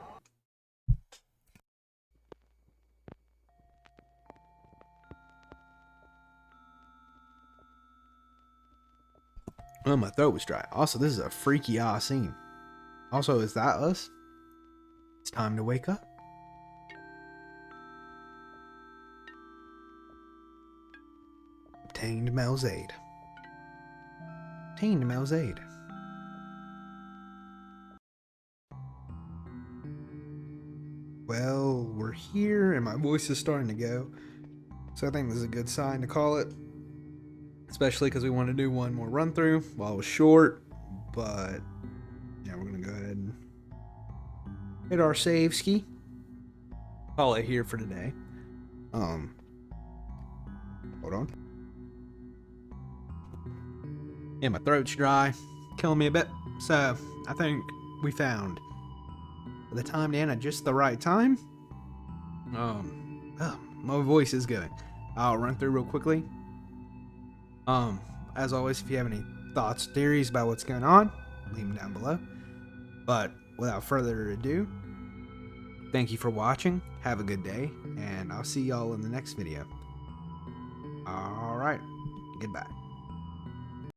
Oh, my throat was dry. Also, this is a freaky ass scene. Also, is that us? It's time to wake up. Obtained Mel's aid. Obtained Mel's aid. Well, we're here and my voice is starting to go. So I think this is a good sign to call it. Especially because we want to do one more run through while it was short. But yeah, we're going to go ahead and hit our save ski. Call it here for today. Hold on. Yeah, my throat's dry, killing me a bit. So I think we found the time to end at just the right time. My voice is going. I'll run through real quickly. As always, if you have any thoughts, theories about what's going on, leave them down below. But without further ado, thank you for watching. Have a good day, and I'll see y'all in the next video. Alright, goodbye.